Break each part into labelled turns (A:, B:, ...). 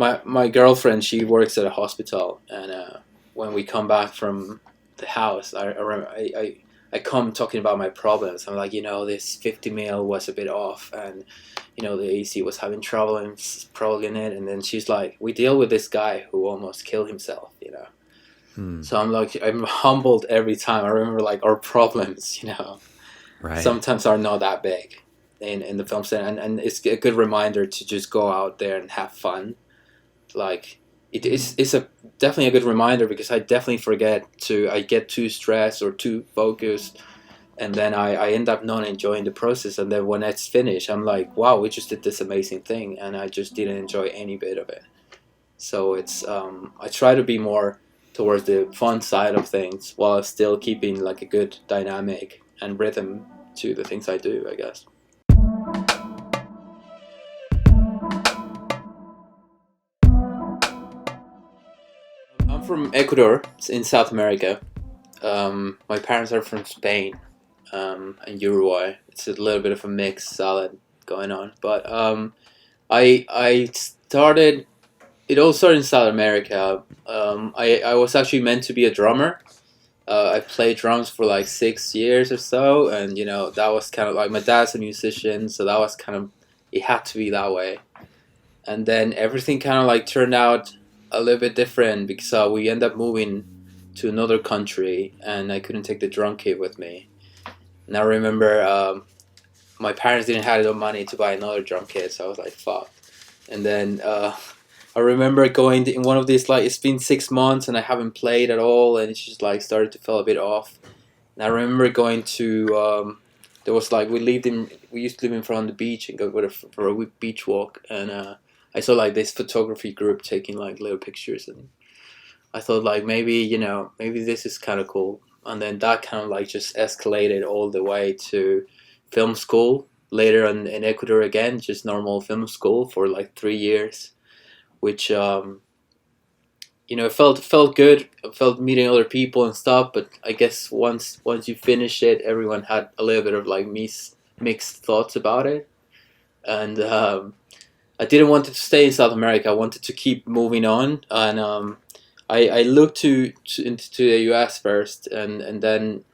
A: my girlfriend, she works at a hospital, and when we come back from the house, I come talking about my problems. I'm like, this 50 mil was a bit off, and the AC was having trouble and probably in it. And then she's like, we deal with this guy who almost killed himself. So I'm like, I'm humbled every time. I remember like our problems,
B: Right.
A: sometimes are not that big in the film set, and it's a good reminder to just go out there and have fun. Like it's definitely a good reminder, because I definitely I get too stressed or too focused, and then I end up not enjoying the process. And then when it's finished, I'm like, wow, we just did this amazing thing, and I just didn't enjoy any bit of it. So it's I try to be more towards the fun side of things, while still keeping like a good dynamic and rhythm to the things I do, I guess. I'm from Ecuador, in South America. My parents are from Spain, and Uruguay. It's a little bit of a mixed salad going on. But I started. It all started in South America. I was actually meant to be a drummer. I played drums for like 6 years or so, and that was kind of like, my dad's a musician, so that was kind of, it had to be that way. And then everything kind of like turned out a little bit different, because we ended up moving to another country, and I couldn't take the drum kit with me. And I remember my parents didn't have enough money to buy another drum kit, so I was like, fuck. And then I remember going in one of these, like, it's been 6 months and I haven't played at all, and it's just like started to feel a bit off. And I remember going to there was like, we used to live in front of the beach and go for a beach walk, and I saw like this photography group taking like little pictures, and I thought like, maybe this is kind of cool. And then that kind of like just escalated all the way to film school later in Ecuador again, just normal film school for like 3 years, which it felt good. I felt meeting other people and stuff, but I guess once you finish it, everyone had a little bit of like mixed thoughts about it, and I didn't want to stay in South America. I wanted to keep moving on, and I looked into the US first, and then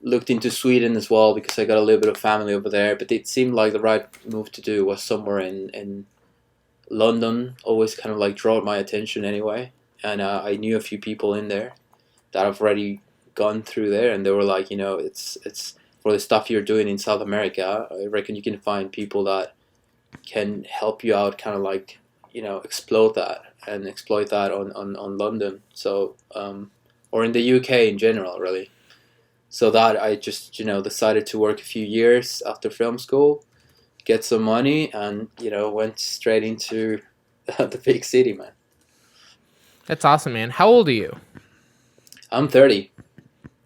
A: looked into Sweden as well, because I got a little bit of family over there. But it seemed like the right move to do was somewhere in London. Always kind of like drew my attention anyway, and I knew a few people in there that have already gone through there, and they were like, it's for the stuff you're doing in South America, I reckon you can find people that can help you out, kind of like, explode that and exploit that on London. So or in the UK in general, really. So that I just decided to work a few years after film school, get some money, and went straight into the big city, man.
C: That's awesome, man. How old are you?
A: I'm 30.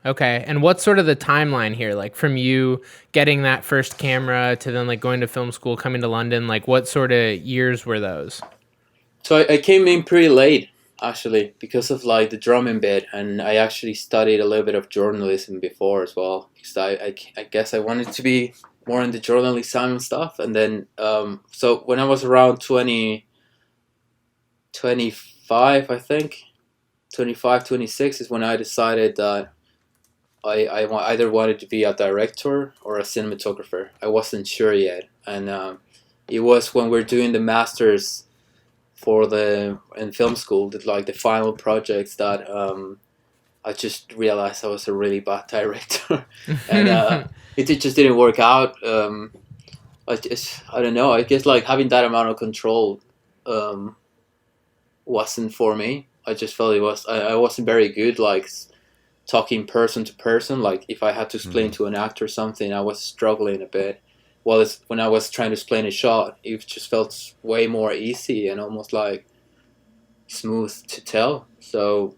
C: Okay. And what's sort of the timeline here? Like, from you getting that first camera to then like going to film school, coming to London, like what sort of years were those?
A: So I came in pretty late, actually, because of like the drumming bit, and I actually studied a little bit of journalism before as well, because I guess I wanted to be more in the journalism and stuff. And then so when I was around 25, I think 25, 26 is when I decided that I either wanted to be a director or a cinematographer. I wasn't sure yet, and it was when we're doing the masters in film school, that like the final projects, that I just realized I was a really bad director, and it just didn't work out. I don't know. I guess like having that amount of control wasn't for me. I just felt I wasn't very good, like talking person to person. Like if I had to explain to an actor something, I was struggling a bit. Well, when I was trying to explain a shot, it just felt way more easy and almost like smooth to tell. So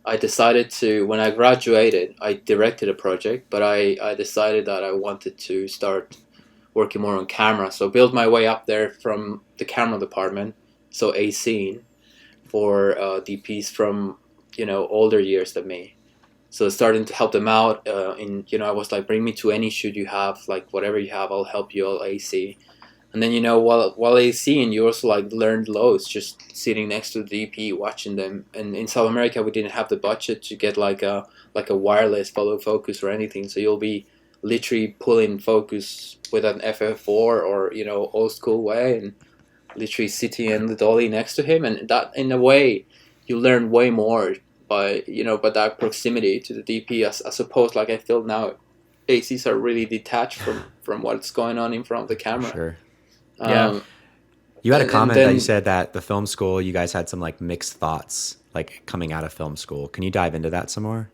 A: I decided to, when I graduated, I directed a project, but I decided that I wanted to start working more on camera. So build my way up there from the camera department, so a scene for DPs from older years than me. So starting to help them out I was like, bring me to any shoot you have, like whatever you have, I'll help you, I'll AC. And then while they seeing, you also like learned loads just sitting next to the DP watching them. And in South America, we didn't have the budget to get like a wireless follow focus or anything. So you'll be literally pulling focus with an FF4 or old school way, and literally sitting in the dolly next to him. And that, in a way, you learn way more by that proximity to the DP, as opposed, like I feel now, ACs are really detached from what's going on in front of the camera.
B: Sure.
C: Yeah.
A: Um,
B: You had a
A: and
B: comment that you
A: then
B: said that the film school, you guys had some like mixed thoughts, like coming out of film school. Can you dive into that some more?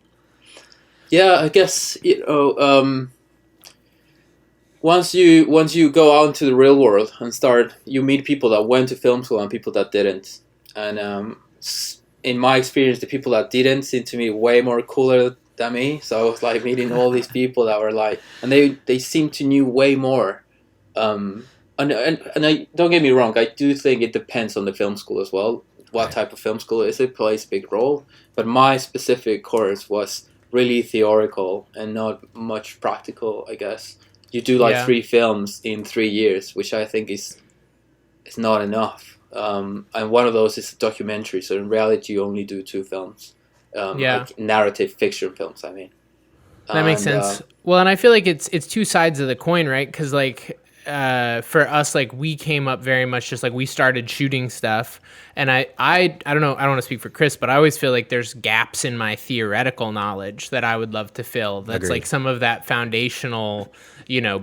A: yeah, I guess once you go out into the real world and start, you meet people that went to film school and people that didn't. And in my experience, the people that didn't seem to me way more cooler than me. So I was like meeting all these people that were like, and they seem to knew way more. And I don't get me wrong, I do think it depends on the film school as well. What
B: Right.
A: type of film school is it plays a big role. But my specific course was really theoretical and not much practical, I guess. You do like
C: Yeah.
A: 3 films in 3 years, which I think is not enough. And one of those is a documentary. So in reality, you only do 2 films,
C: Yeah.
A: like narrative fiction films. I mean,
C: That makes
A: and
C: sense. Well, and I feel like it's two sides of the coin, right? Because like for us, like we came up very much just like we started shooting stuff, and I don't know, I don't want to speak for Chris, but I always feel like there's gaps in my theoretical knowledge that I would love to fill. That's like
B: Agreed.
C: some of that foundational,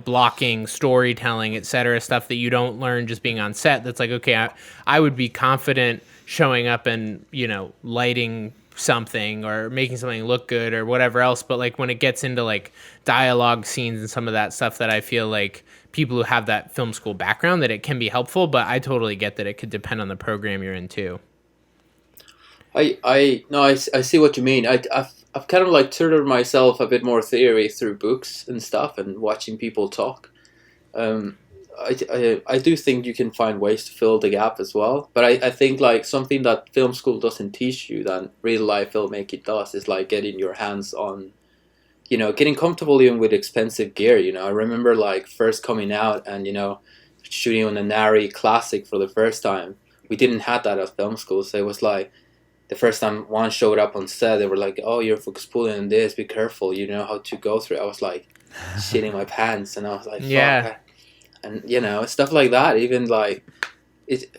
C: blocking, storytelling, et cetera, stuff that you don't learn just being on set. That's like, okay, I would be confident showing up and lighting something or making something look good or whatever else, but like when it gets into like dialogue scenes and some of that stuff, that I feel like people who have that film school background, that it can be helpful, but I totally get that it could depend on the program you're in too.
A: I no, I see what you mean. I've kind of like tutored myself a bit more theory through books and stuff and watching people talk. Um, I do think you can find ways to fill the gap as well. But I think like something that film school doesn't teach you that real life filmmaking does is like getting your hands on, getting comfortable even with expensive gear. I remember like first coming out and, shooting on a Nari Classic for the first time. We didn't have that at film school. So it was like the first time one showed up on set, they were like, oh, you're focus pulling on this, be careful, you know how to go through it. I was like shitting my pants and I was like, fuck.
C: Yeah.
A: And stuff like that. Even like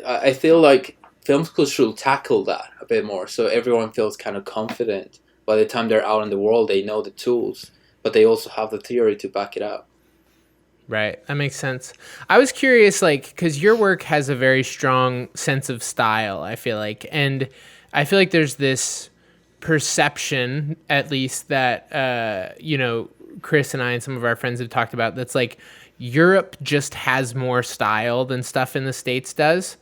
A: I feel like film schools should tackle that a bit more, so everyone feels kind of confident. By the time they're out in the world, they know the tools, but they also have the theory to back it up.
C: Right. That makes sense. I was curious, like, because your work has a very strong sense of style, I feel like. And I feel like there's this perception, at least, that, Chris and I and some of our friends have talked about, that's like Europe just has more style than stuff in the States does.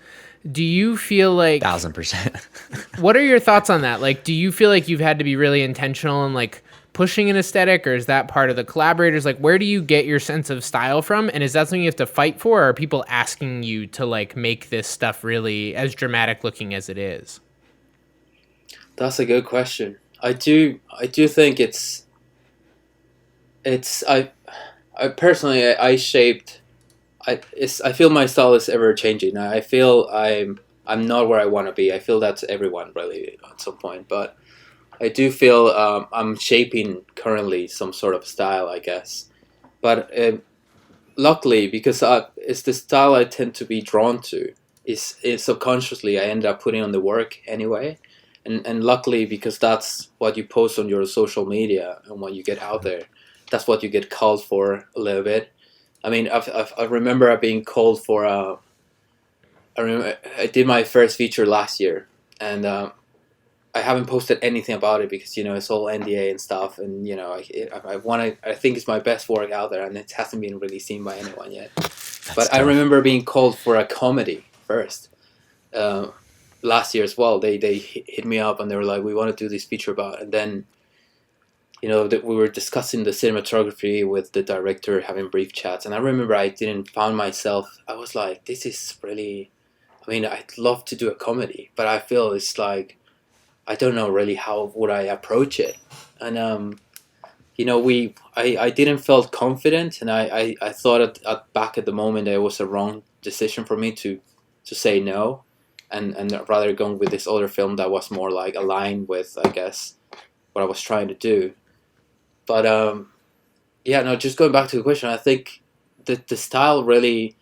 C: Do you feel like
B: 1,000%.
C: what are your thoughts on that? Like, do you feel like you've had to be really intentional in like pushing an aesthetic, or is that part of the collaborators? Like, where do you get your sense of style from? And is that something you have to fight for, or are people asking you to like make this stuff really as dramatic looking as it is?
A: That's a good question. I do think I personally I shaped I feel my style is ever changing. I feel I'm not where I want to be. I feel that's everyone really at some point, but I do feel I'm shaping currently some sort of style, I guess. But luckily, because it's the style I tend to be drawn to, is subconsciously I end up putting on the work anyway. And luckily, because that's what you post on your social media and what you get out there, that's what you get called for a little bit. I mean, I remember being called for I remember I did my first feature last year, and I haven't posted anything about it because it's all NDA and stuff, and I think it's my best work out there, and it hasn't been really seen by anyone yet.
B: That's
A: But I
B: tough.
A: remember being called for a comedy first. Last year as well, they hit me up and they were like, "We want to do this feature about," and then that we were discussing the cinematography with the director, having brief chats, and I remember I didn't found myself. I was like, "This is really." I mean, I'd love to do a comedy, but I feel it's like I don't know really how would I approach it, and I didn't felt confident, and I thought back at the moment it was a wrong decision for me to say no, and rather going with this other film that was more like aligned with, I guess, what I was trying to do. But yeah, no, just going back to the question, I think the style really,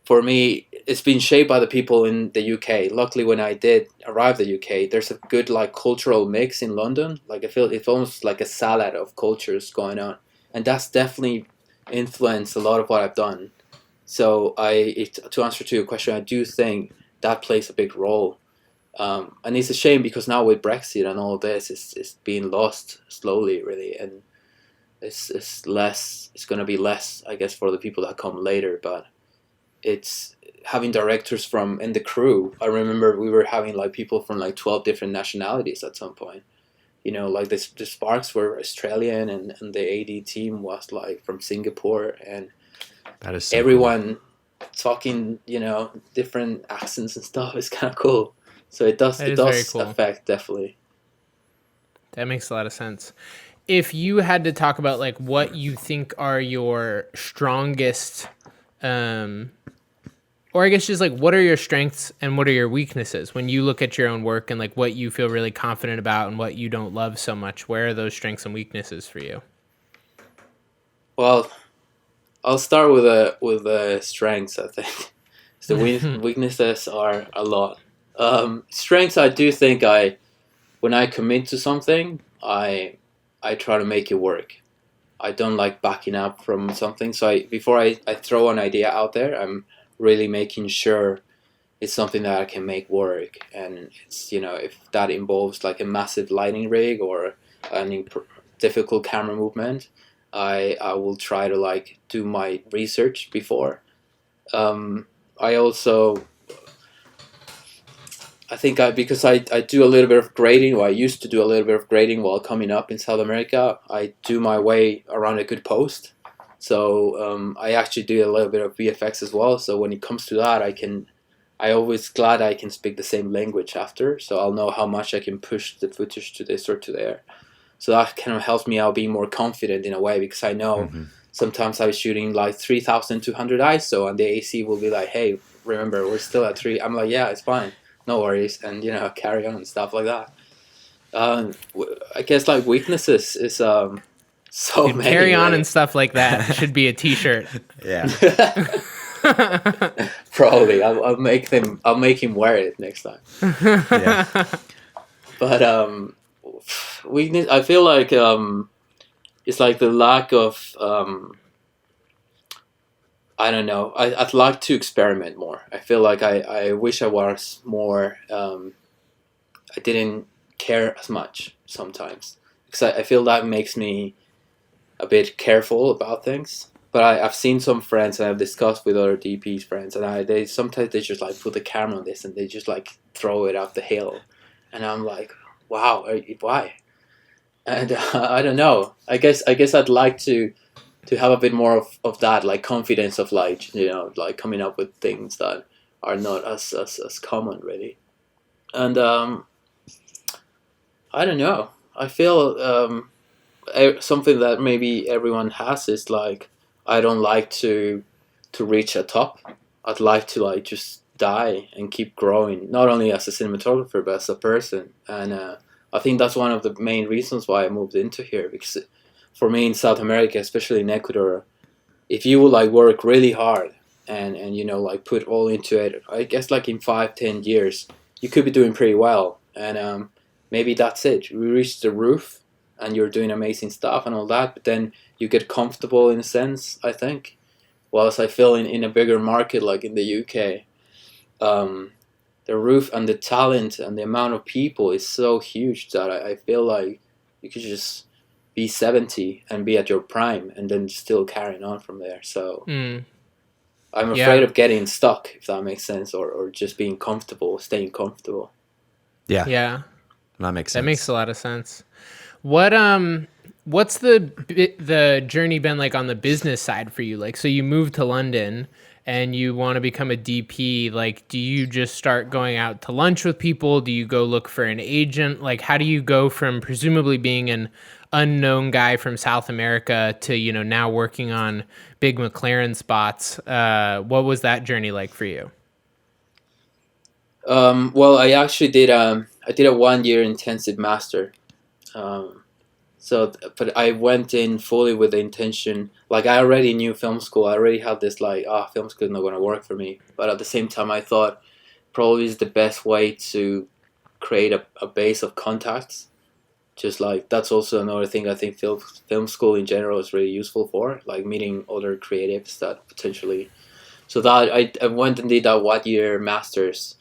A: for me, it's been shaped by the people in the UK. Luckily, when I did arrive the UK, there's a good like cultural mix in London. Like I feel it's almost like a salad of cultures going on, and that's definitely influenced a lot of what I've done. So to answer to your question, I do think that plays a big role. And it's a shame because now with Brexit and all this, it's being lost slowly, really, and it's less. It's going to be less, I guess, for the people that come later. But it's having directors from in the crew. I remember we were having like people from like 12 different nationalities at some point. Like the Sparks were Australian, and the AD team was like from Singapore, and
B: That is so
A: everyone talking, different accents and stuff. It's kind of cool. So it does
C: very cool.
A: affect, definitely.
C: That makes a lot of sense. If you had to talk about like what you think are your strongest, or I guess just like what are your strengths and what are your weaknesses when you look at your own work, and like what you feel really confident about and what you don't love so much, where are those strengths and weaknesses for you?
A: Well, I'll start with the strengths, I think. The weaknesses are a lot. Strengths, I do think when I commit to something, I try to make it work. I don't like backing up from something. So before I throw an idea out there, I'm really making sure it's something that I can make work. And it's, if that involves like a massive lighting rig or an difficult camera movement, I will try to like do my research before. I think because I do a little bit of grading, or I used to do a little bit of grading while coming up in South America. I do my way around a good post. So I actually do a little bit of VFX as well. So when it comes to that, I always glad I can speak the same language after. So I'll know how much I can push the footage to this or to there. So that kind of helps me out being more confident in a way, because I know sometimes I was shooting like 3,200 ISO and the AC will be like, hey, remember, we're still at 3. I'm like, yeah, it's fine. No worries. And, carry on and stuff like that. I guess like weaknesses is so
C: Dude,
A: many.
C: carry on
A: really.
C: and stuff like that should be a t-shirt.
B: Yeah.
A: Probably. I'll make him wear it next time.
B: Yeah.
A: But weakness, I feel like it's like the lack of I don't know. I'd like to experiment more. I feel like I wish I was more. I didn't care as much sometimes, because I feel that makes me a bit careful about things. But I've seen some friends, and I've discussed with other DPs friends, and they sometimes they just like put the camera on this and they just like throw it up the hill, and I'm like, wow, why? And I don't know. I guess I'd like to have a bit more of that, like confidence of like, like coming up with things that are not as common really. And I don't know. I feel something that maybe everyone has is like, I don't like to reach a top. I'd like to like just die and keep growing, not only as a cinematographer but as a person. And I think that's one of the main reasons why I moved into here, because for me in South America, especially in Ecuador, if you would like work really hard and like put all into it, I guess like in 5-10 years you could be doing pretty well. And maybe that's it. We reach the roof and you're doing amazing stuff and all that, but then you get comfortable in a sense, I think. Whilst I feel in a bigger market like in the UK, the roof and the talent and the amount of people is so huge that I feel like you could just be 70 and be at your prime and then still carrying on from there. So I'm afraid of getting stuck, if that makes sense, or just being comfortable, staying comfortable.
B: Yeah. That makes sense.
C: That makes a lot of sense. What's the journey been like on the business side for you? Like, so you moved to London and you want to become a DP. Like, do you just start going out to lunch with people? Do you go look for an agent? Like, how do you go from presumably being an unknown guy from South America to, you know, now working on big McLaren spots. What was that journey like for you?
A: Well, I actually did. I did a 1 year intensive master. Um, but I went in fully with the intention. Like I already knew film school. I already had this like, film school is not going to work for me. But at the same time, I thought probably is the best way to create a base of contacts. Just like that's also another thing I think film school in general is really useful for, like meeting other creatives that potentially. So that I went and did that 1 year masters.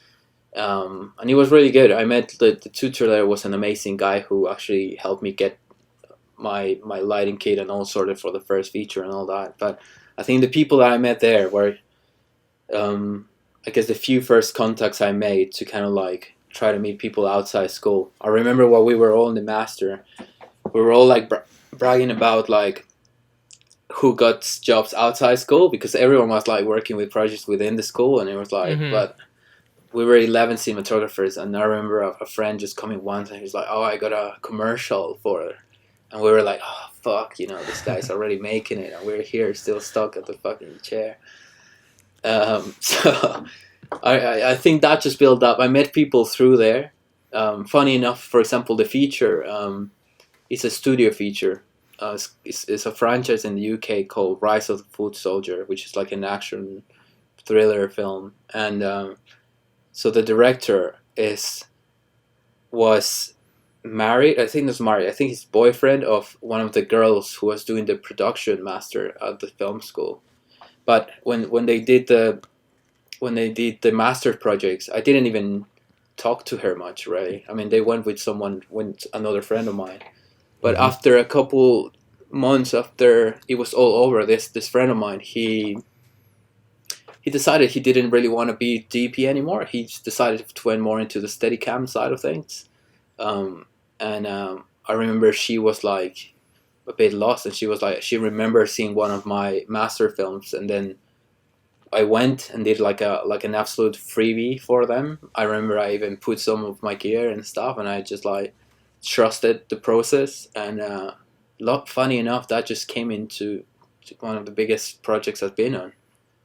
A: And he was really good. I met the tutor there was an amazing guy who actually helped me get my lighting kit and all sorted for the first feature and all that. But I think the people that I met there were, I guess, the few first contacts I made to kind of like try to meet people outside school. I remember while we were all in the master, we were all like bragging about like who got jobs outside school because everyone was like working with projects within the school, and it was like, but we were 11 cinematographers, and I remember a friend just coming once and he was like, "Oh, I got a commercial for it," and we were like, "Oh fuck, you know, this guy's already making it, and we're here still stuck at the fucking chair." So I think that just built up. I met people through there. Funny enough, for example, the feature is a studio feature. It's a franchise in the UK called Rise of the Foot Soldier, which is like an action thriller film, and so the director was married. I think he's boyfriend of one of the girls who was doing the production master at the film school. But when they did the master projects, I didn't even talk to her much, really. I mean, they went with another friend of mine. But after a couple months after it was all over, this friend of mine, he decided he didn't really want to be DP anymore. He just decided to went more into the Steadicam side of things. I remember she was like a bit lost, and she was like, she remembered seeing one of my master films, and then I went and did like an absolute freebie for them. I remember I even put some of my gear and stuff, and I just like trusted the process. And funny enough, that just came into one of the biggest projects I've been on,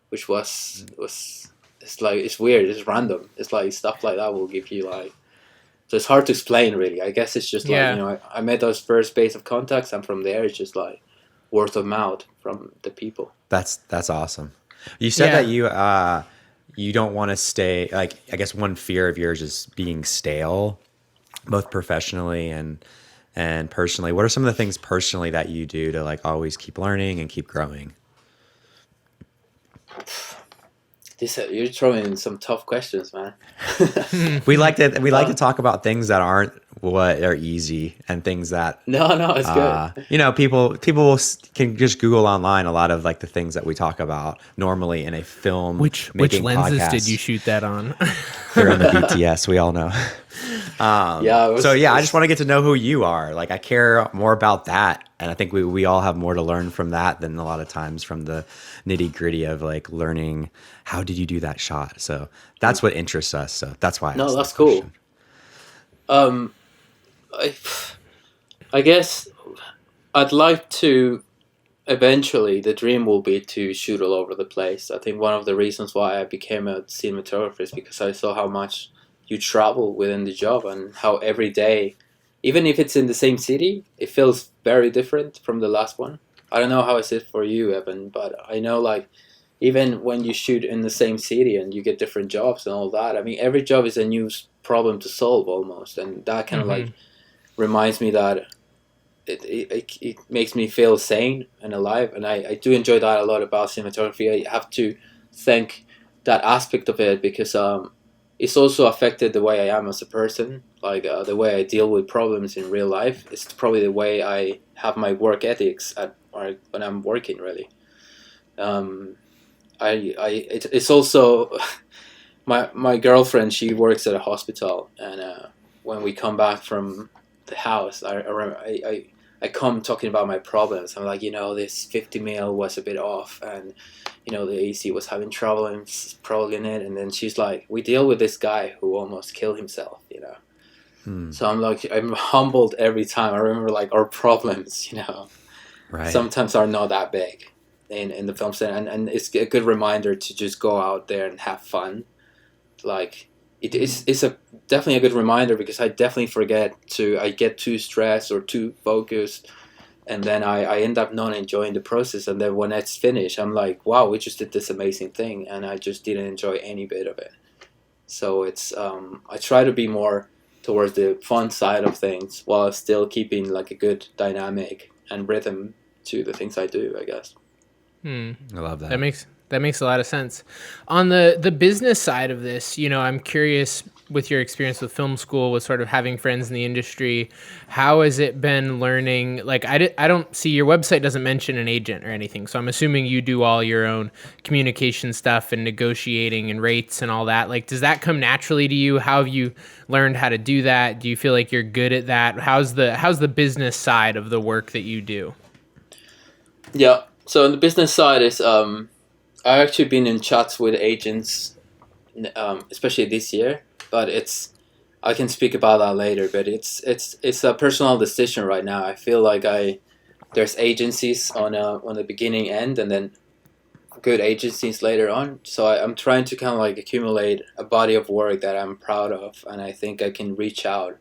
A: which was it's like, it's weird, it's random. It's like stuff like that will give you like, so it's hard to explain really. I guess it's just like, you know, I made those first base of contacts, and from there it's just like word of mouth from the people.
B: That's awesome. You said that you don't want to stay, like, I guess one fear of yours is being stale, both professionally and personally. What are some of the things personally that you do to like always keep learning and keep growing?
A: You're throwing in some tough questions, man.
B: We like to talk about things that aren't what are easy, and things that
A: no, it's good.
B: You know, people can just Google online a lot of like the things that we talk about normally in a film.
C: Which lenses
B: podcast.
C: did you shoot that on?
B: They're on the BTS, we all know. I just want to get to know who you are. Like, I care more about that, and I think we all have more to learn from that than a lot of times from the nitty gritty of like learning how did you do that shot. So that's what interests us. So that's why.
A: That's cool. I guess I'd like to. Eventually, the dream will be to shoot all over the place. I think one of the reasons why I became a cinematographer is because I saw how much you travel within the job, and how every day, even if it's in the same city, it feels very different from the last one. I don't know how is it for you, Evan, but I know like even when you shoot in the same city and you get different jobs and all that, I mean, every job is a new problem to solve almost, and that kind of like reminds me that it makes me feel sane and alive, and I do enjoy that a lot about cinematography. I have to thank that aspect of it because it's also affected the way I am as a person, like the way I deal with problems in real life. It's probably the way I have my work ethics when I'm working, really. It's also my girlfriend. She works at a hospital, and when we come back from the house, I come talking about my problems. I'm like, this 50 mil was a bit off, and the AC was having trouble and probably in it. And then she's like, we deal with this guy who almost killed himself, So I'm humbled every time. I remember like our problems, sometimes are not that big in the film set, and it's a good reminder to just go out there and have fun. Like it's definitely a good reminder, because I definitely I get too stressed or too focused, and then I end up not enjoying the process. And then when it's finished, I'm like, wow, we just did this amazing thing, and I just didn't enjoy any bit of it. So it's I try to be more towards the fun side of things, while still keeping like a good dynamic and rhythm to the things I do, I guess.
B: I love that.
C: That makes a lot of sense. On the business side of this, I'm curious, with your experience with film school, with sort of having friends in the industry, how has it been learning? Like, I don't see, your website doesn't mention an agent or anything, so I'm assuming you do all your own communication stuff and negotiating and rates and all that. Like, does that come naturally to you? How have you learned how to do that? Do you feel like you're good at that? How's the business side of the work that you do?
A: Yeah. So on the business side is I've actually been in chats with agents, especially this year. But I can speak about that later. But it's a personal decision right now. I feel like there's agencies on the beginning end, and then good agencies later on. So I'm trying to kind of like accumulate a body of work that I'm proud of, and I think I can reach out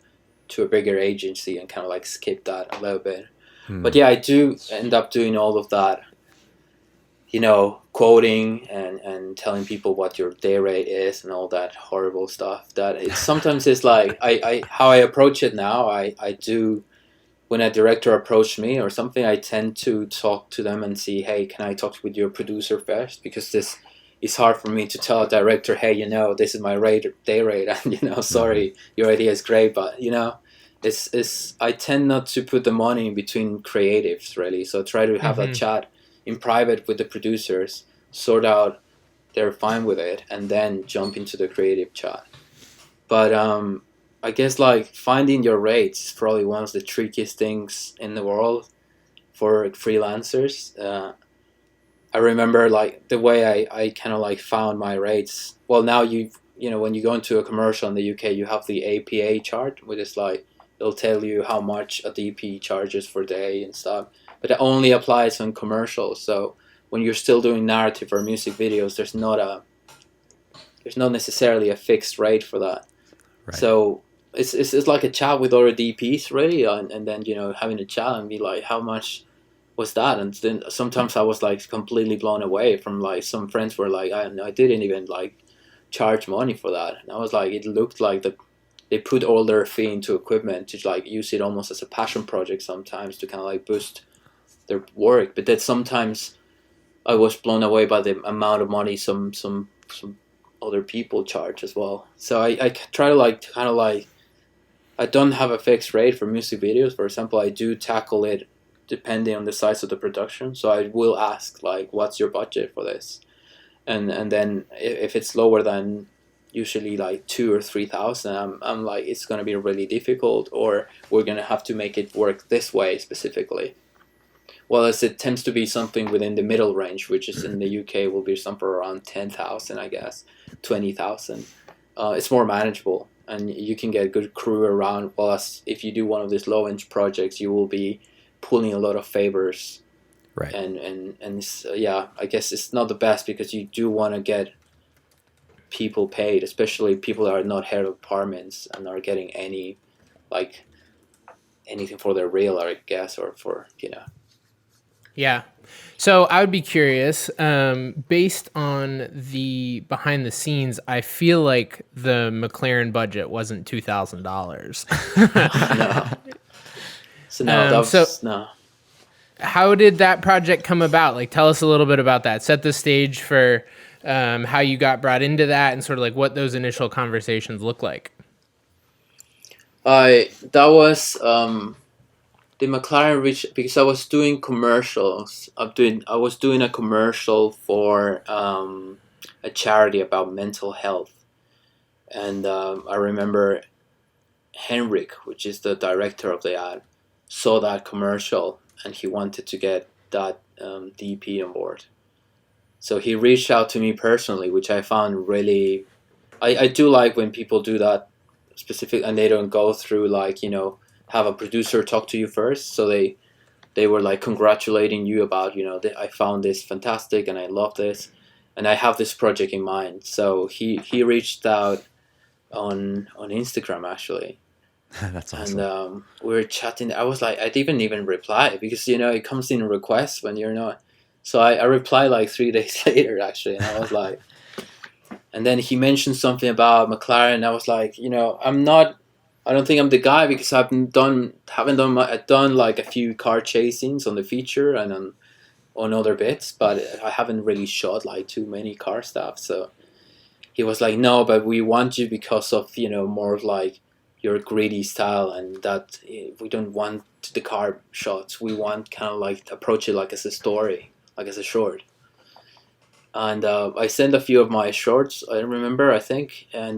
A: to a bigger agency and kind of like skip that a little bit. But yeah, I do end up doing all of that, quoting and telling people what your day rate is and all that horrible stuff. That sometimes it's like how I approach it now. I do, when a director approached me or something, I tend to talk to them and see, hey, can I talk with your producer first? Because it's hard for me to tell a director, hey, this is my day rate, and sorry, your idea is great, but it's I tend not to put the money in between creatives, really. So try to have a chat in private with the producers, sort out they're fine with it, and then jump into the creative chat. But I guess like finding your rates is probably one of the trickiest things in the world for freelancers. I remember like the way I kind of like found my rates. Well, now when you go into a commercial in the UK, you have the APA chart, which is like it'll tell you how much a DP charges for day and stuff. But it only applies on commercials. So when you're still doing narrative or music videos, there's not necessarily a fixed rate for that. Right. So it's like a chat with other DPs, really, and then having a chat and be like, how much was that? And then sometimes I was like completely blown away from like some friends were like, I didn't even like charge money for that, and I was like, it looked like they put all their fee into equipment to like use it almost as a passion project sometimes to kind of like boost their work. But that sometimes I was blown away by the amount of money some other people charge as well. So I try to like kind of like, I don't have a fixed rate for music videos, for example. I do tackle it depending on the size of the production. So I will ask like, what's your budget for this? And then if it's lower than usually like 2,000 or 3,000, I'm like, it's going to be really difficult, or we're going to have to make it work this way specifically. Well, as it tends to be something within the middle range, which is in the UK will be somewhere around 10,000, I guess, 20,000. It's more manageable, and you can get good crew around. Well, as if you do one of these low-end projects, you will be pulling a lot of favors. Right. And yeah, I guess it's not the best, because you do want to get people paid, especially people that are not head of departments and are getting anything for their reel, I guess, or for
C: Yeah. So I would be curious, based on the behind the scenes, I feel like the McLaren budget wasn't $2,000.
A: No. So no, no.
C: How did that project come about? Like, tell us a little bit about that. Set the stage for how you got brought into that, and sort of like what those initial conversations look like.
A: That was the McLaren reached, because I was doing commercials. I was doing a commercial for a charity about mental health, and I remember Henrik, which is the director of the ad, saw that commercial, and he wanted to get that DP on board. So he reached out to me personally, which I found really, I do like when people do that specific, and they don't go through like, you know, have a producer talk to you first. So they were like congratulating you about, you know, I found this fantastic and I love this and I have this project in mind. So he reached out on Instagram actually.
B: That's awesome.
A: And we were chatting. I was like, I didn't even reply because, you know, it comes in requests when you're not. So I replied like 3 days later actually, and I was like, and then he mentioned something about McLaren. I was like, you know, I don't think I'm the guy because I've done like a few car chasings on the feature and on other bits, but I haven't really shot like too many car stuff. So he was like, no, but we want you because of, you know, more of like your gritty style, and that we don't want the car shots. We want kind of like approach it like as a story, like as a short. And I sent a few of my shorts, I remember, I think, and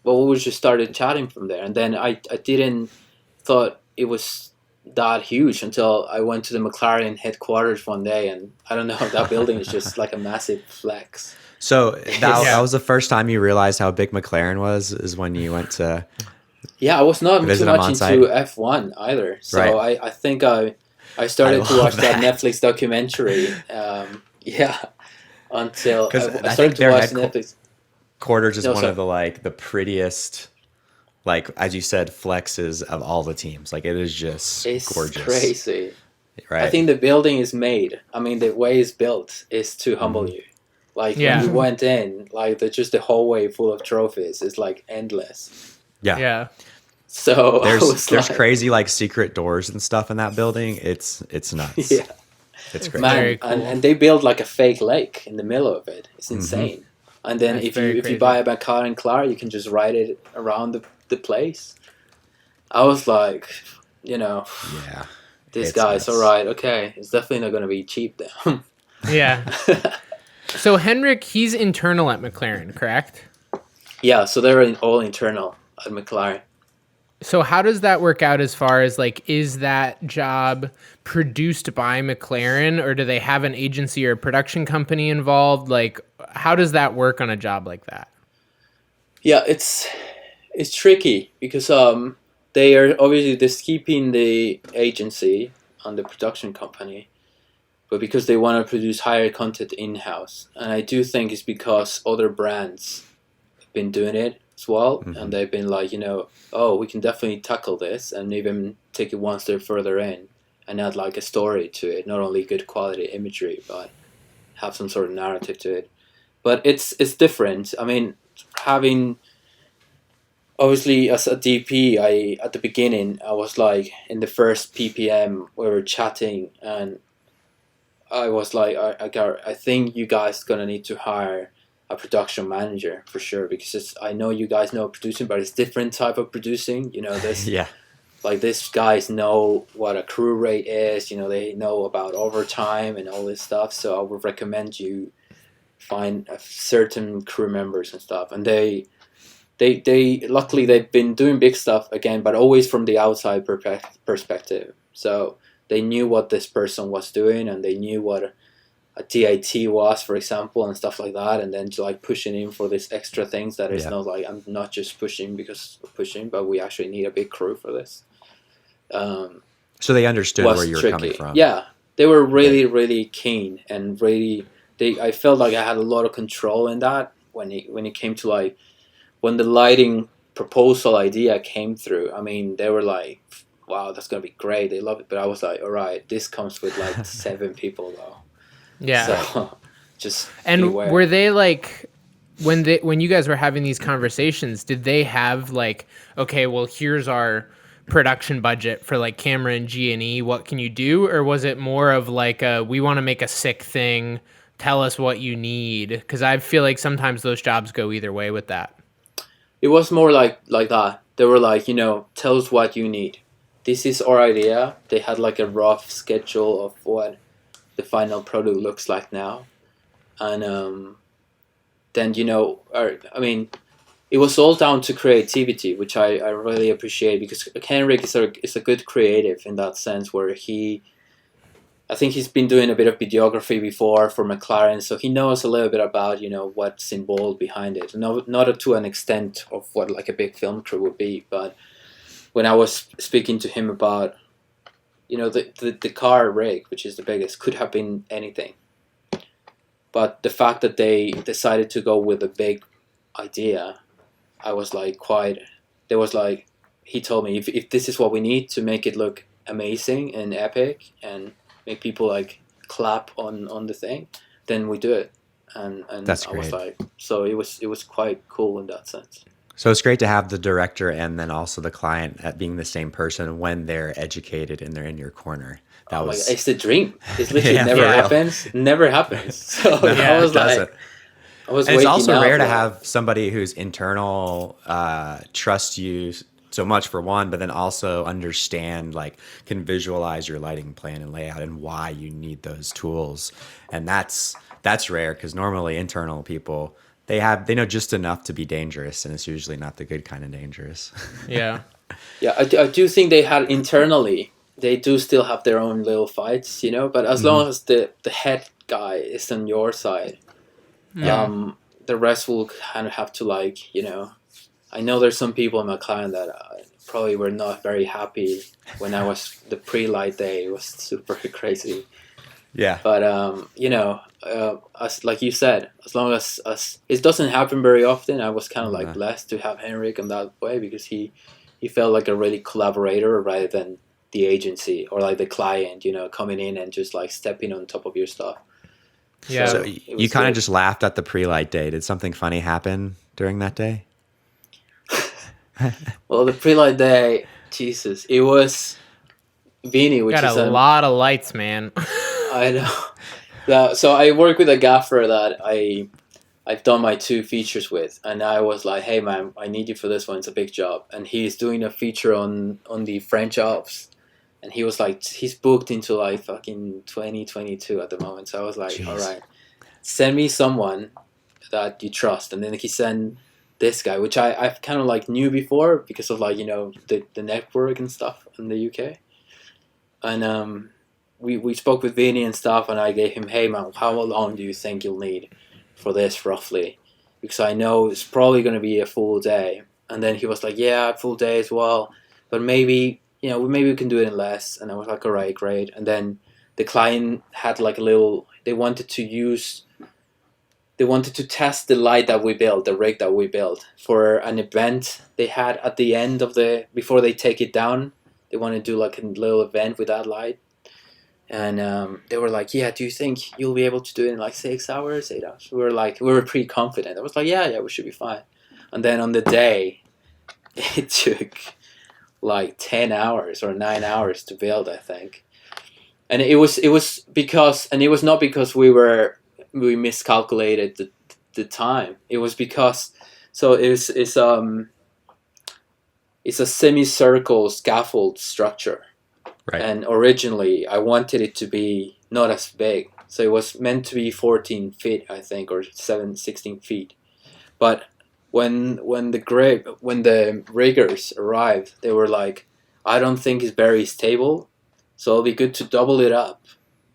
A: well, we just started chatting from there. And then I didn't thought it was that huge until I went to the McLaren headquarters one day, and I don't know, that building is just like a massive flex.
B: So that was the first time you realized how big McLaren was, is when you went to
A: Yeah, I was not too much into F1 either. So right. I think I started to watch that Netflix documentary. Until I started to watch Netflix.
B: Quarters is one of the like the prettiest, like as you said, flexes of all the teams. Like it is just gorgeous. It's
A: crazy.
B: Right.
A: I think the building is made. I mean, the way it's built is to humble you. Like when you went in, like just the hallway full of trophies is like endless.
B: Yeah.
A: So
B: there's crazy like secret doors and stuff in that building. It's nuts.
A: Yeah.
B: It's great.
A: Man, cool. and they build like a fake lake in the middle of it. It's insane. Mm-hmm. And then if you buy a McLaren car, you can just ride it around the place. I was like, you know, this guy's all right. Okay, it's definitely not going to be cheap then.
C: Yeah. So Henrik, he's internal at McLaren, correct?
A: Yeah, so they're all internal at McLaren.
C: So how does that work out as far as like, is that job produced by McLaren, or do they have an agency or a production company involved? Like, how does that work on a job like that?
A: Yeah, it's tricky because they are obviously just keeping the agency and the production company, but because they want to produce higher content in-house. And I do think it's because other brands have been doing it as well, and they've been like, you know, oh, we can definitely tackle this and even take it one step further in and add like a story to it, not only good quality imagery, but have some sort of narrative to it. But it's different. I mean, having obviously as a DP, at the beginning I was like in the first PPM we were chatting, and I was like, I think you guys gonna need to hire a production manager for sure, because I know you guys know producing, but it's different type of producing. You know, this like these guys know what a crew rate is. You know, they know about overtime and all this stuff. So I would recommend you find certain crew members and stuff. And they luckily they've been doing big stuff again, but always from the outside perspective. So they knew what this person was doing, and they knew what a DIT was, for example, and stuff like that, and then to like pushing in for these extra things that is not like, I'm not just pushing because of pushing, but we actually need a big crew for this.
B: So they understood where you were coming from.
A: Yeah, they were really keen, and really, I felt like I had a lot of control in that when it came to like when the lighting proposal idea came through. I mean, they were like, wow, that's gonna be great. They love it, but I was like, all right, this comes with like 7 people though.
C: Yeah.
A: So just
C: beware. Were they like, when you guys were having these conversations, did they have like, okay, well, here's our production budget for like camera and G&E, what can you do? Or was it more of like we want to make a sick thing, tell us what you need? Because I feel like sometimes those jobs go either way with that.
A: It was more like that. They were like, you know, tell us what you need. This is our idea. They had like a rough schedule of what the final product looks like now, and then, you know, I mean, it was all down to creativity, which I really appreciate, because Henrik is a good creative in that sense, where he I think he's been doing a bit of videography before for McLaren, so he knows a little bit about, what's involved behind it. Not to an extent of what like a big film crew would be, but when I was speaking to him about, the car rig, which is the biggest, could have been anything. But the fact that they decided to go with a big idea, I was like he told me, if this is what we need to make it look amazing and epic and make people like clap on the thing, then we do it. And
B: That's
A: I
B: great.
A: was like, so it was quite cool in that sense.
B: So it's great to have the director and then also the client at being the same person when they're educated and they're in your corner.
A: It's the dream. It's literally never happens. So I was like, and
B: it's also rare to have somebody who's internal trust you so much for one, but then also understand, like, can visualize your lighting plan and layout and why you need those tools. And that's rare, because normally internal people, they know just enough to be dangerous, and it's usually not the good kind of dangerous.
C: Yeah.
A: Yeah, I do think they had internally, they do still have their own little fights, but as long as the head guy is on your side, the rest will kind of have to, like, I know there's some people in McLaren that probably were not very happy when the pre-light day was super crazy.
B: Yeah.
A: But, as like you said, as long as it doesn't happen very often, I was kind of like blessed to have Henrik in that way, because he felt like a really collaborator rather than the agency or like the client, coming in and just like stepping on top of your stuff.
C: Yeah.
B: So you kind of just laughed at the pre-light day. Did something funny happen during that day?
A: Well, the pre-light day, Jesus, it was Vini, which
C: got
A: is
C: a lot of lights, man.
A: I know. So I work with a gaffer that I've done my 2 features with, and I was like, hey man, I need you for this one. It's a big job, and he's doing a feature on the French Alps, and he was like, he's booked into like fucking 2022 at the moment. So I was like, all right, send me someone that you trust. And then he sent this guy, which I've kind of like knew before because of like, the network and stuff in the UK. And we spoke with Vinny and stuff, and I gave him, hey man, how long do you think you'll need for this roughly? Because I know it's probably going to be a full day. And then he was like, yeah, full day as well, but maybe we can do it in less. And I was like, all right, great. And then the client had like they wanted to test the light that we built, the rig that we built, for an event they had at the end of before they take it down. They want to do like a little event with that light. And they were like, yeah, do you think you'll be able to do it in like 6 hours, 8 hours? We were pretty confident. I was like, yeah, we should be fine. And then on the day, it took like 10 hours or 9 hours to build, I think. And it was not because we miscalculated the time. It was because, so it's a semicircle scaffold structure.
B: Right.
A: And originally I wanted it to be not as big. So it was meant to be 14 feet, I think, or 16 feet. But when the riggers arrived, they were like, I don't think it's very stable. So it'll be good to double it up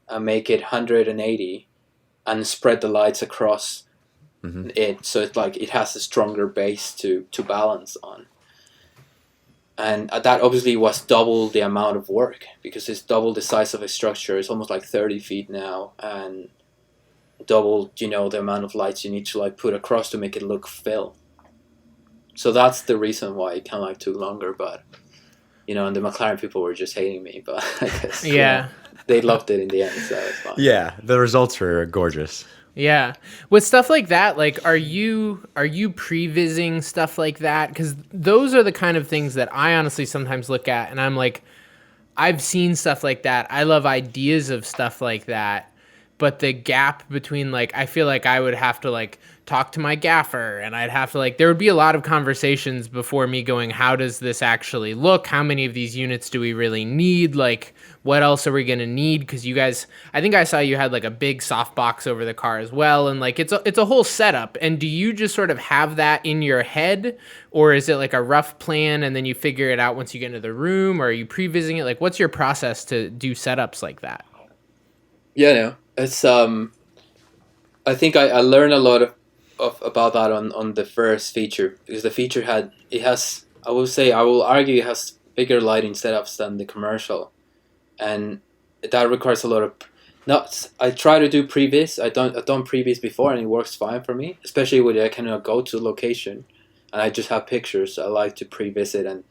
A: and make it 180 and spread the lights across it. So it's like it has a stronger base to balance on. And that obviously was double the amount of work, because it's double the size of a structure. It's almost like 30 feet now, and double, the amount of lights you need to like put across to make it look film. So that's the reason why it kind of like took longer. But, and the McLaren people were just hating me, but I guess they loved it in the end, so it's fine.
B: Yeah, the results were gorgeous.
C: Yeah. With stuff like that, like, are you pre-vising stuff like that? Because those are the kind of things that I honestly sometimes look at and I'm like, I've seen stuff like that. I love ideas of stuff like that. But the gap between, like, I feel like I would have to like talk to my gaffer, and I'd have to like, there would be a lot of conversations before me going, how does this actually look? How many of these units do we really need? Like, what else are we going to need? Because you guys, I think I saw you had like a big softbox over the car as well. And like, it's a whole setup. And do you just sort of have that in your head, or is it like a rough plan and then you figure it out once you get into the room, or are you pre-vising it? Like, what's your process to do setups like that?
A: Yeah, no, it's I think I learned a lot of about that on the first feature, because the feature has, I will say, I will argue, it has bigger lighting setups than the commercial, and that requires a lot of. Not, I try to do previs. I've done previs before, and it works fine for me. Especially when I cannot go to location, and I just have pictures. I like to previs it and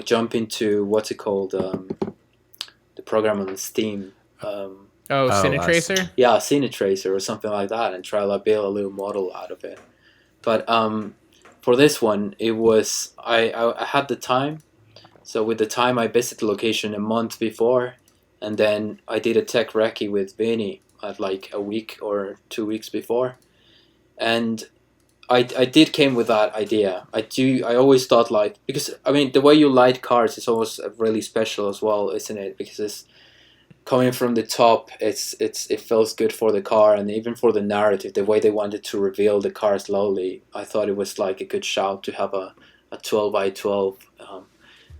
A: jump into what's it called, the program on Steam.
C: Cinetracer?
A: Yeah, Cinetracer or something like that, and try to build a little model out of it. But for this one, it was I had the time, so with the time I visited the location a month before, and then I did a tech recce with Vinny at like a week or 2 weeks before, and I did came with that idea. I always thought, like, because I mean the way you light cars is always really special as well, isn't it? Because it's coming from the top, it feels good for the car, and even for the narrative, the way they wanted to reveal the car slowly. I thought it was like a good shout to have a 12 by 12.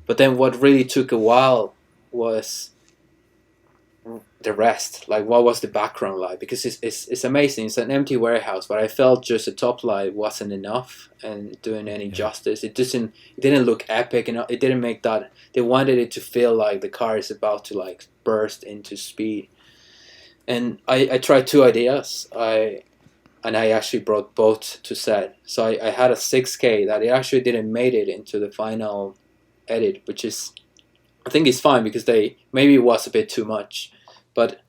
A: But then what really took a while was the rest. Like, what was the background like? Because it's amazing. It's an empty warehouse, but I felt just the top light wasn't enough and doing any justice. It didn't look epic enough. It didn't make that. They wanted it to feel like the car is about to like burst into speed. And I tried two ideas. I actually brought both to set. So I had a 6K that it actually didn't make it into the final edit, which is, I think it's fine, because maybe it was a bit too much. But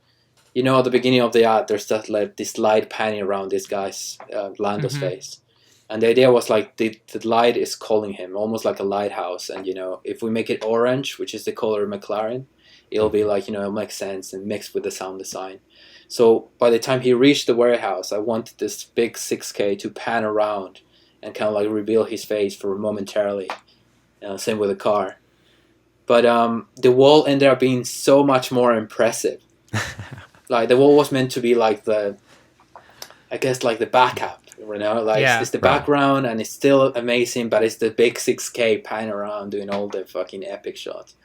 A: at the beginning of the ad, there's that like this light panning around this guy's Lando's face, and the idea was like the light is calling him, almost like a lighthouse. And if we make it orange, which is the color McLaren, it'll be like it'll make sense and mixed with the sound design. So by the time he reached the warehouse, I wanted this big 6K to pan around and kind of like reveal his face for momentarily. Same with the car. But the wall ended up being so much more impressive. Like, the wall was meant to be like the backup, it's the background, and it's still amazing, but it's the big 6K pan around doing all the fucking epic shots.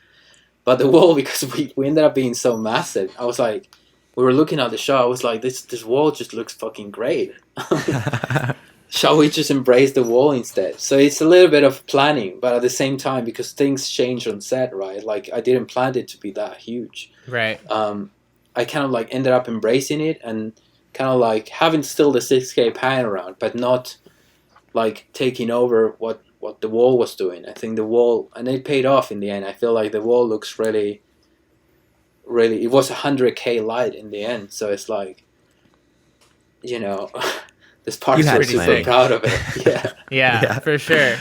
A: But the wall, because we ended up being so massive, I was like, we were looking at the shot, I was like, this wall just looks fucking great. Shall we just embrace the wall instead? So it's a little bit of planning, but at the same time, because things change on set, right? Like, I didn't plan it to be that huge.
C: Right.
A: I kind of like ended up embracing it and kind of like having still the 6K pan around, but not like taking over what the wall was doing. I think the wall, and it paid off in the end. I feel like the wall looks really, really, it was 100K light in the end. So it's like, this part is super proud of it.
C: Yeah, for sure.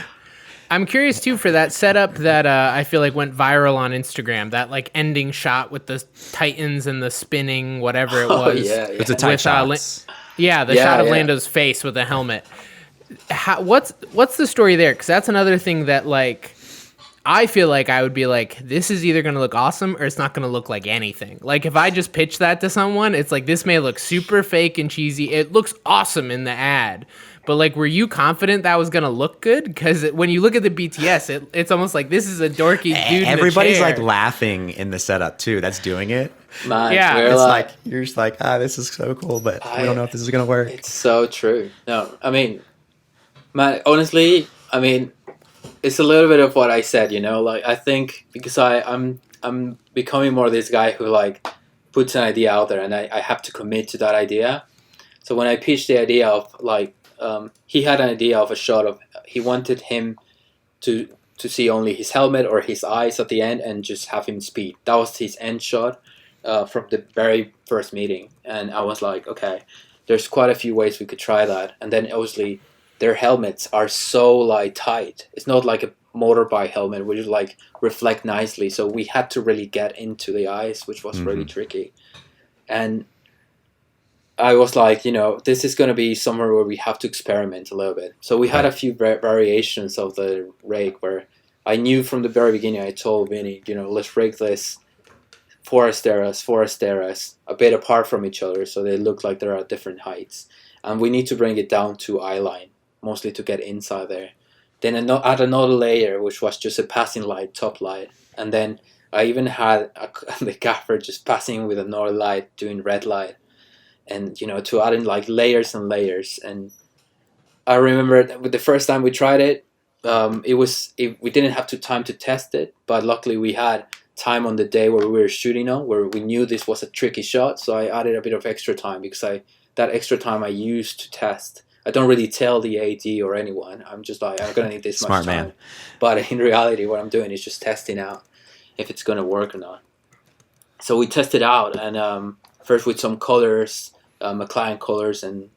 C: I'm curious too, for that setup that I feel like went viral on Instagram, that like ending shot with the Titans and the spinning whatever it was.
B: It's a tight shot.
C: The shot of Lando's face with the helmet. What's the story there? Because that's another thing that, like, I feel like I would be like, this is either going to look awesome or it's not going to look like anything. Like, if I just pitch that to someone, it's like, this may look super fake and cheesy. It looks awesome in the ad. But, like, were you confident that was going to look good? Because when you look at the BTS, it's almost like this is a dorky dude.
B: Everybody's,
C: in a
B: like, laughing in the setup, too. That's doing it.
A: Man,
B: it's like, you're just like, this is so cool, but we don't know if this is going to work.
A: It's so true. No, I mean, man, honestly, I mean, it's a little bit of what I said, like, I think because I'm becoming more this guy who, like, puts an idea out there and I have to commit to that idea. So when I pitched the idea of, like, he had an idea of a shot of, he wanted him to see only his helmet or his eyes at the end and just have him speed. That was his end shot from the very first meeting. And I was like, okay, there's quite a few ways we could try that. And then obviously their helmets are so like tight. It's not like a motorbike helmet which like reflect nicely. So we had to really get into the eyes, which was really tricky. And I was like, this is going to be somewhere where we have to experiment a little bit. So we had a few variations of the rig where I knew from the very beginning, I told Vinny, let's rig this forest eras a bit apart from each other so they look like they're at different heights. And we need to bring it down to eye line, mostly to get inside there. Then add another layer, which was just a passing light, top light. And then I even had the gaffer just passing with a northern light, doing red light, and, you know, to add in like layers and layers. And I remember with the first time we tried it, we didn't have time to test it, but luckily we had time on the day where we were shooting on, where we knew this was a tricky shot. So I added a bit of extra time, because that extra time I used to test. I don't really tell the AD or anyone. I'm just like, I'm gonna need this much time. Smart man. But in reality, what I'm doing is just testing out if it's gonna work or not. So we tested out, and first with some colors, MacLaren colors, and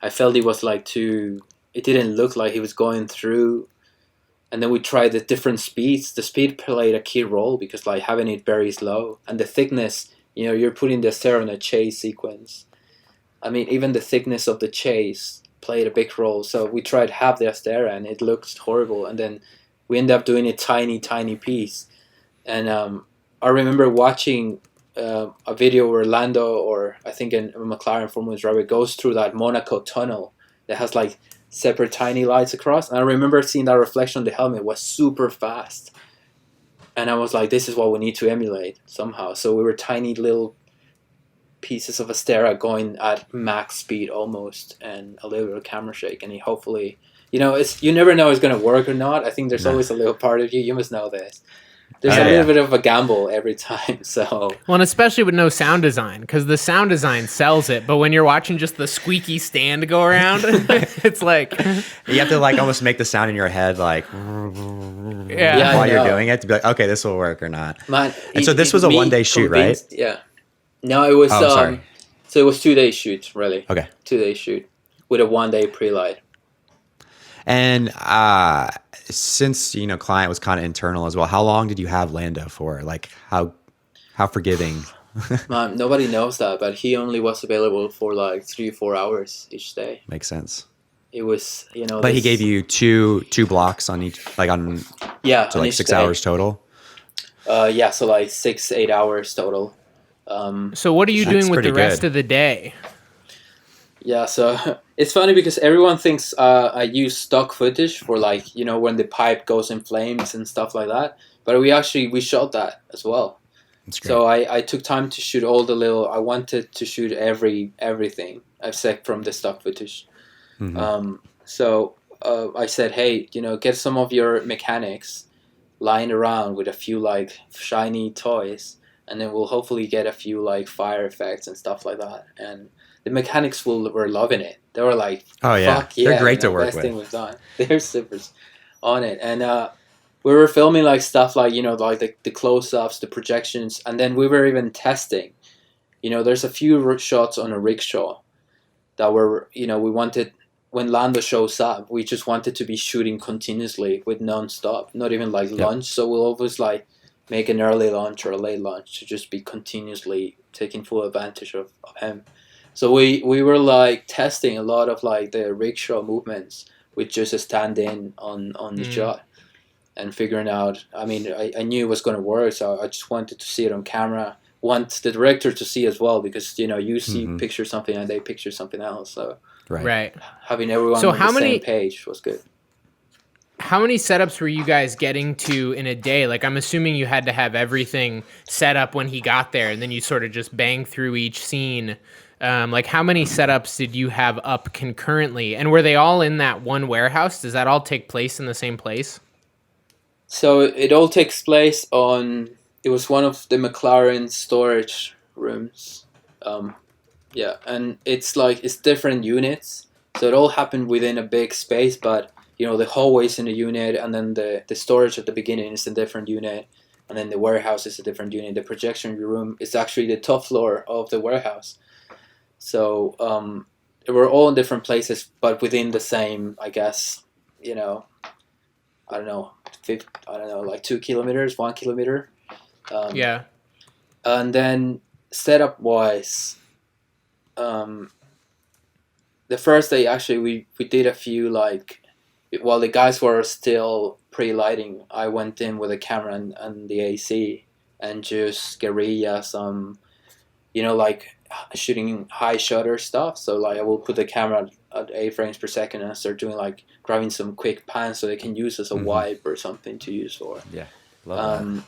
A: I felt it was like it didn't look like he was going through. And then we tried the different speeds. The speed played a key role, because like having it very slow, and the thickness, you know, you're putting the Astera in a chase sequence. I mean, even the thickness of the chase played a big role. So we tried half the Astera, and it looked horrible. And then we ended up doing a tiny, tiny piece. And I remember watching a video where Lando, or I think in McLaren Formula Driver, goes through that Monaco tunnel that has like separate tiny lights across. And I remember seeing that reflection on the helmet was super fast. And I was like, this is what we need to emulate somehow. So we were tiny little pieces of Astera going at max speed almost, and a little bit of camera shake. And hopefully, you know, you never know if it's going to work or not. I think there's always a little part of you must know this. There's a little bit of a gamble every time. So
C: well, and especially with no sound design, because the sound design sells it, but when you're watching just the squeaky stand go around, it's like
B: you have to like almost make the sound in your head like while you're doing it to be like, okay, this will work or not.
A: Man,
B: and so this was a 1 day shoot, right?
A: Yeah. No, it was.
B: Sorry.
A: So it was 2 day shoot, really.
B: Okay.
A: 2 day shoot with a 1 day pre-light.
B: And since, you know, client was kind of internal as well, how long did you have Lando for? Like how forgiving?
A: Man, nobody knows that, but he only was available for like 3 or 4 hours each day.
B: Makes sense.
A: It was, you know.
B: But he gave you two blocks on each, like on so like 6 hours total.
A: Yeah, so like 6-8 hours total.
C: So what are you doing with the rest of the day?
A: Yeah, so it's funny because everyone thinks I use stock footage for, like, you know, when the pipe goes in flames and stuff like that. But we shot that as well. That's great. So I took time to shoot all the I wanted to shoot everything except from the stock footage. Mm-hmm. So I said, hey, you know, get some of your mechanics lying around with a few like shiny toys, and then we'll hopefully get a few like fire effects and stuff like that. And the mechanics were loving it. They were like,
B: "Oh yeah, fuck yeah, they're great to work with." Best
A: thing we've done. They're super on it, and we were filming like stuff like, you know, like the close-ups, the projections, and then we were even testing. You know, there's a few shots on a rickshaw that were, you know, we wanted, when Lando shows up, we just wanted to be shooting continuously with non-stop, not even like lunch. So we'll always like make an early lunch or a late lunch to just be continuously taking full advantage of him. So we were like testing a lot of like the rickshaw movements with just a stand-in on the shot and figuring out. I mean, I knew it was going to work, so I just wanted to see it on camera. Want the director to see as well, because, you know, you see picture something and they picture something else. So
C: right.
A: Having everyone on the same page was good.
C: How many setups were you guys getting to in a day? Like, I'm assuming you had to have everything set up when he got there, and then you sort of just bang through each scene. Like, how many setups did you have up concurrently? And were they all in that one warehouse? Does that all take place in the same place?
A: So it all takes place it was one of the McLaren storage rooms. Yeah, and it's different units. So it all happened within a big space, but, you know, the hallway's in a unit, and then the storage at the beginning is a different unit, and then the warehouse is a different unit. The projection room is actually the top floor of the warehouse. So they were all in different places, but within the same, I guess, you know, I don't know, like 2 kilometers, 1 kilometer.
C: Yeah.
A: And then setup-wise, the first day, actually, we did a few, like, while the guys were still pre-lighting, I went in with a camera and the AC and just guerrilla some, you know, like, shooting high shutter stuff. So like I will put the camera at 8 frames per second and start doing like grabbing some quick pans so they can use as a wipe or something to use for.
B: Yeah, love that.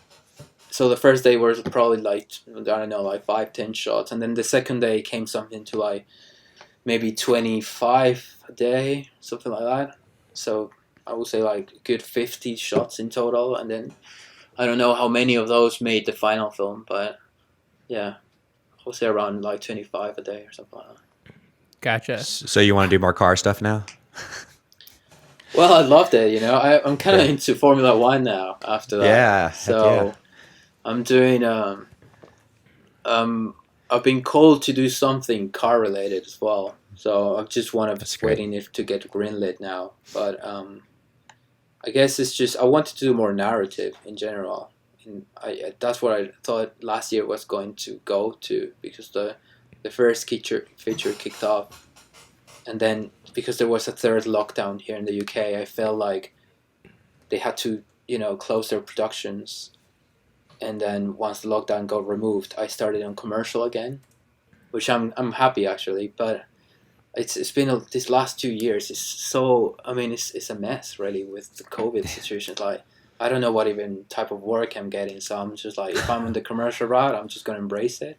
A: so the first day was probably like, I don't know, like 5-10 shots, and then the second day came something to like maybe 25 a day, something like that. So I would say like a good 50 shots in total, and then I don't know how many of those made the final film, but yeah, I would say around like 25 a day or something like that.
C: Gotcha.
B: So you want to do more car stuff now?
A: Well, I loved it, you know. I'm kind of into Formula One now after that.
B: Yeah.
A: So I'm doing I've been called to do something car related as well. So I'm just waiting to get greenlit now. But I guess it's just I wanted to do more narrative in general. And that's what I thought last year was going to go to, because the first feature kicked off, and then because there was a third lockdown here in the UK, I felt like they had to, you know, close their productions. And then once the lockdown got removed, I started on commercial again, which I'm happy actually. But it's been this last 2 years. It's a mess really with the COVID situation. Like I don't know what even type of work I'm getting. So I'm just like, if I'm in the commercial route, I'm just gonna embrace it.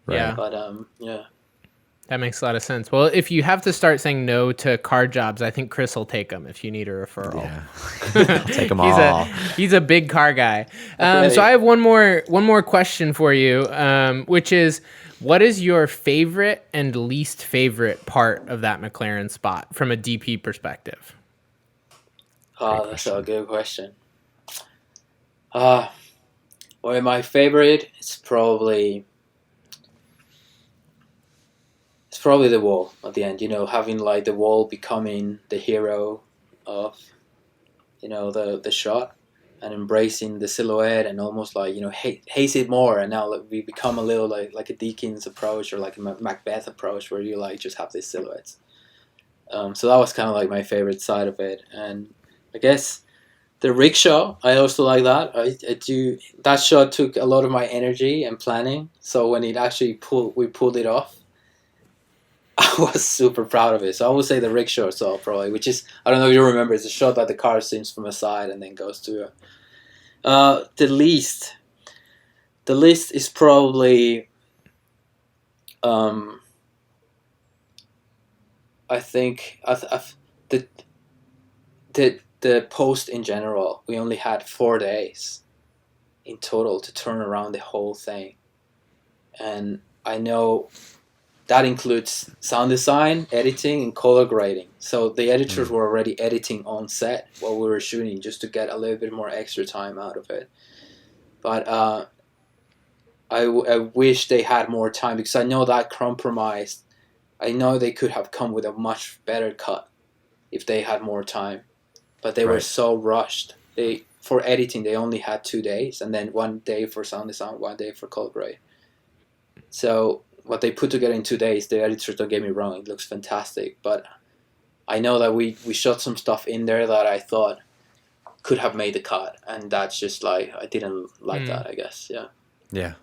C: Right. Yeah.
A: But yeah.
C: That makes a lot of sense. Well, if you have to start saying no to car jobs, I think Chris will take them if you need a referral.
B: Yeah, I'll take them all.
C: He's a big car guy. So I have one more question for you, which is, what is your favorite and least favorite part of that McLaren spot from a DP perspective?
A: Oh, that's a good question. Well, my favorite is probably the wall at the end, you know, having like the wall becoming the hero of, you know, the shot, and embracing the silhouette, and almost like, you know, haze it more, and now like, we become a little like a Deakins approach, or like a Macbeth approach, where you like just have these silhouettes. So that was kind of like my favorite side of it. And I guess the rickshaw, I also like that. I do, that shot took a lot of my energy and planning, so when it actually we pulled it off, I was super proud of it. So I would say the rickshaw shot probably, which is, I don't know if you remember, it's a shot that the car seems from a side and then goes to the least is probably I think the post in general. We only had 4 days in total to turn around the whole thing, and I know that includes sound design, editing, and color grading. So the editors were already editing on set while we were shooting, just to get a little bit more extra time out of it. But I wish they had more time, because I know that compromised. I know they could have come with a much better cut if they had more time, but they were so rushed. For editing, they only had 2 days, and then 1 day for sound design, 1 day for color grade. So what they put together in 2 days, the editors, don't get me wrong, it looks fantastic, but I know that we shot some stuff in there that I thought could have made the cut, and that's just like, I didn't like that, I guess.
B: Yeah,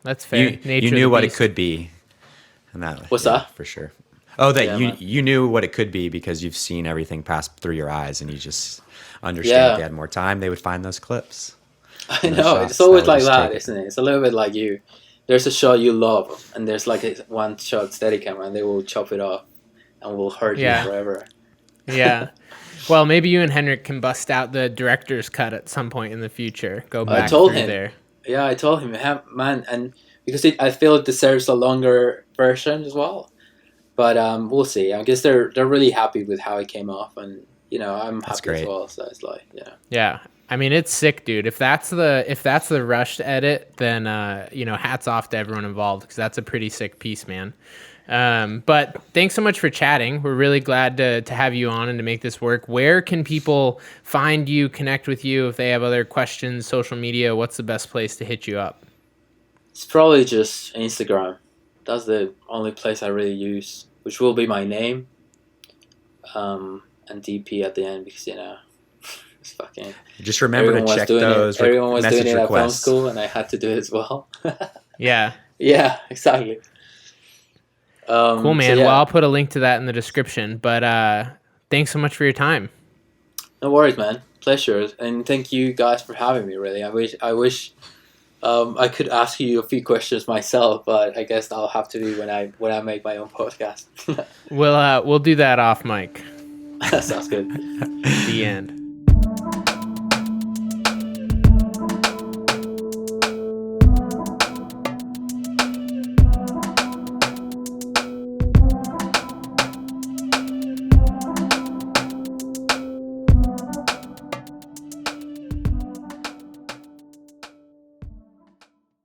C: that's fair.
B: You knew what it could be, and that
A: what's that
B: for sure. Oh, that you knew what it could be because you've seen everything pass through your eyes, and you just understand if they had more time, they would find those clips.
A: I know, it's always like that, isn't it? It's a little bit like you. There's a shot you love, and there's like one shot Steadicam, and they will chop it off and will hurt you forever.
C: Yeah. Well, maybe you and Henrik can bust out the director's cut at some point in the future. Go back
A: I told
C: through
A: him.
C: there.
A: Yeah, I told him, man, and because I feel it deserves a longer version as well. But we'll see. I guess they're really happy with how it came off, and you know, I'm happy as well. So it's like,
C: yeah. I mean, it's sick, dude. If that's the rushed edit, then you know, hats off to everyone involved, because that's a pretty sick piece, man. But thanks so much for chatting. We're really glad to have you on and to make this work. Where can people find you, connect with you if they have other questions, social media? What's the best place to hit you up?
A: It's probably just Instagram. That's the only place I really use, which will be my name, and DP at the end, because, you know, it's fucking...
B: Just remember to check those
A: everyone was doing it
B: requests.
A: At film school, and I had to do it as well.
C: Yeah.
A: Yeah, exactly.
C: Cool, man. So, well, I'll put a link to that in the description, but thanks so much for your time. No
A: worries, man. Pleasure. And thank you guys for having me, really. I wish I could ask you a few questions myself, but I guess I'll have to do when I make my own podcast.
C: We'll do that off mic.
A: That sounds good.
C: The end.